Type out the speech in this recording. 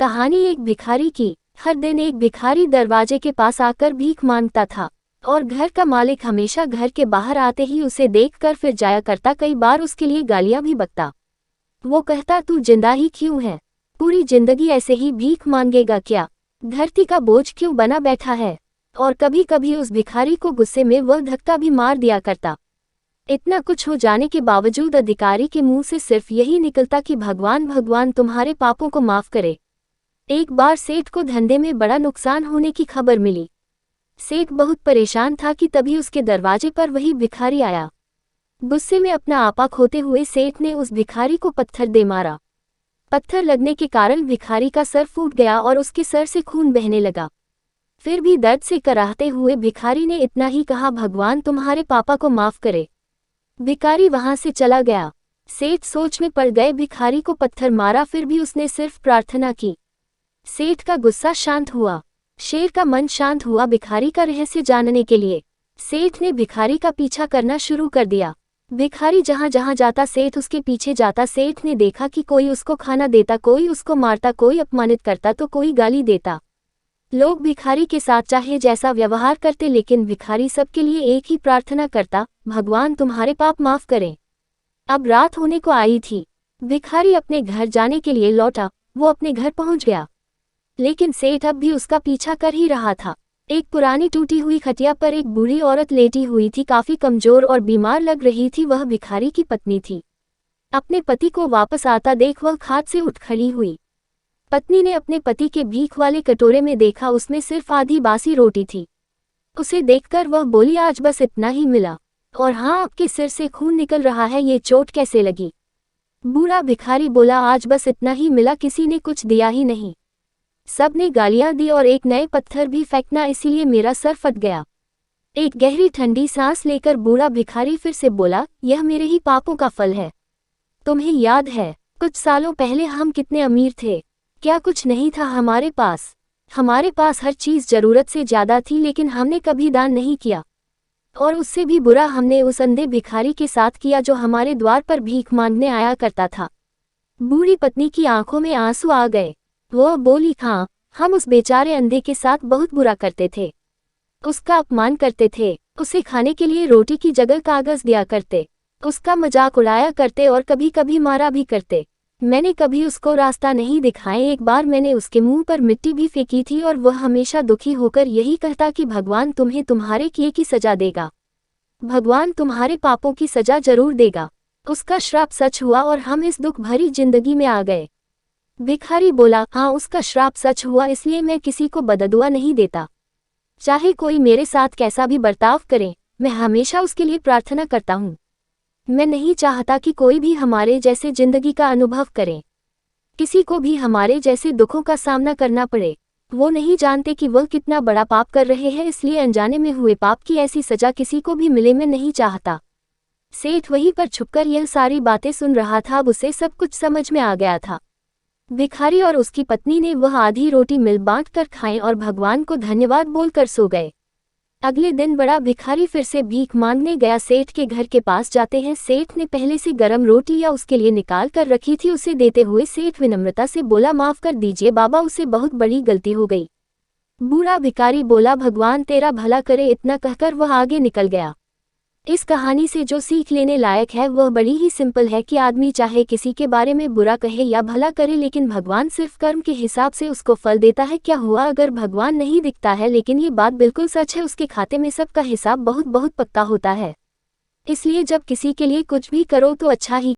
कहानी एक भिखारी की। हर दिन एक भिखारी दरवाजे के पास आकर भीख मांगता था और घर का मालिक हमेशा घर के बाहर आते ही उसे देखकर फिर जाया करता। कई बार उसके लिए गालियां भी बकता। वो कहता, तू जिंदा ही क्यों है? पूरी जिंदगी ऐसे ही भीख मांगेगा क्या? धरती का बोझ क्यों बना बैठा है? और कभी कभी उस भिखारी को गुस्से में वह धक्का भी मार दिया करता। इतना कुछ हो जाने के बावजूद अधिकारी के मुंह से सिर्फ यही निकलता कि भगवान भगवान तुम्हारे पापों को माफ करे। एक बार सेठ को धंधे में बड़ा नुकसान होने की खबर मिली। सेठ बहुत परेशान था कि तभी उसके दरवाजे पर वही भिखारी आया। गुस्से में अपना आपा खोते हुए सेठ ने उस भिखारी को पत्थर दे मारा। पत्थर लगने के कारण भिखारी का सर फूट गया और उसके सर से खून बहने लगा। फिर भी दर्द से कराहते हुए भिखारी ने इतना ही कहा, भगवान तुम्हारे पापा को माफ करे। भिखारी वहां से चला गया। सेठ सोच में पड़ गए, भिखारी को पत्थर मारा फिर भी उसने सिर्फ प्रार्थना की। सेठ का गुस्सा शांत हुआ, शेर का मन शांत हुआ। भिखारी का रहस्य जानने के लिए सेठ ने भिखारी का पीछा करना शुरू कर दिया। भिखारी जहां जहां जाता सेठ उसके पीछे जाता। सेठ ने देखा कि कोई उसको खाना देता, कोई उसको मारता, कोई अपमानित करता तो कोई गाली देता। लोग भिखारी के साथ चाहे जैसा व्यवहार करते, लेकिन भिखारी सबके लिए एक ही प्रार्थना करता, भगवान तुम्हारे पाप माफ करें। अब रात होने को आई थी। भिखारी अपने घर जाने के लिए लौटा। वो अपने घर पहुंच गया, लेकिन सेठ अब भी उसका पीछा कर ही रहा था। एक पुरानी टूटी हुई खटिया पर एक बूढ़ी औरत लेटी हुई थी, काफी कमजोर और बीमार लग रही थी। वह भिखारी की पत्नी थी। अपने पति को वापस आता देख वह खाट से उठ खड़ी हुई। पत्नी ने अपने पति के भीख वाले कटोरे में देखा, उसमें सिर्फ आधी बासी रोटी थी। उसे देखकर वह बोली, आज बस इतना ही मिला, और हाँ, आपके सिर से खून निकल रहा है, ये चोट कैसे लगी? बूढ़ा भिखारी बोला, आज बस इतना ही मिला, किसी ने कुछ दिया ही नहीं। सबने गालियां दी और एक नए पत्थर भी फेंकना, इसीलिए मेरा सर फट गया। एक गहरी ठंडी सांस लेकर बूढ़ा भिखारी फिर से बोला, यह मेरे ही पापों का फल है। तुम्हें याद है कुछ सालों पहले हम कितने अमीर थे? क्या कुछ नहीं था हमारे पास? हमारे पास हर चीज जरूरत से ज्यादा थी, लेकिन हमने कभी दान नहीं किया। और उससे भी बुरा हमने उस अंधे भिखारी के साथ किया जो हमारे द्वार पर भीख मांगने आया करता था। बूढ़ी पत्नी की आंखों में आंसू आ गए। वह बोली, हाँ, हम उस बेचारे अंधे के साथ बहुत बुरा करते थे। उसका अपमान करते थे, उसे खाने के लिए रोटी की जगह कागज दिया करते, उसका मजाक उड़ाया करते और कभी कभी मारा भी करते। मैंने कभी उसको रास्ता नहीं दिखाया। एक बार मैंने उसके मुंह पर मिट्टी भी फेंकी थी और वह हमेशा दुखी होकर यही कहता कि भगवान तुम्हें तुम्हारे किए की सजा देगा, भगवान तुम्हारे पापों की सजा जरूर देगा। उसका श्राप सच हुआ और हम इस दुख भरी जिंदगी में आ गए। भिखारी बोला, हाँ, उसका श्राप सच हुआ, इसलिए मैं किसी को बददुआ नहीं देता। चाहे कोई मेरे साथ कैसा भी बर्ताव करे, मैं हमेशा उसके लिए प्रार्थना करता हूँ। मैं नहीं चाहता कि कोई भी हमारे जैसे जिंदगी का अनुभव करे, किसी को भी हमारे जैसे दुखों का सामना करना पड़े। वो नहीं जानते कि वह कितना बड़ा पाप कर रहे हैं, इसलिए अनजाने में हुए पाप की ऐसी सजा किसी को भी मिले, मैं नहीं चाहता। सेठ वहीं पर छुपकर यह सारी बातें सुन रहा था। अब उसे सब कुछ समझ में आ गया था। भिखारी और उसकी पत्नी ने वह आधी रोटी मिल बांट कर खाई और भगवान को धन्यवाद बोलकर सो गए। अगले दिन बड़ा भिखारी फिर से भीख मांगने गया। सेठ के घर के पास जाते हैं सेठ ने पहले से गरम रोटी या उसके लिए निकाल कर रखी थी। उसे देते हुए सेठ विनम्रता से बोला, माफ कर दीजिए बाबा, उसे बहुत बड़ी गलती हो गई। बूढ़ा भिखारी बोला, भगवान तेरा भला करे। इतना कहकर वह आगे निकल गया। इस कहानी से जो सीख लेने लायक है वह बड़ी ही सिंपल है कि आदमी चाहे किसी के बारे में बुरा कहे या भला करे, लेकिन भगवान सिर्फ कर्म के हिसाब से उसको फल देता है। क्या हुआ अगर भगवान नहीं दिखता है? लेकिन ये बात बिल्कुल सच है, उसके खाते में सबका हिसाब बहुत बहुत पक्का होता है। इसलिए जब किसी के लिए कुछ भी करो तो अच्छा ही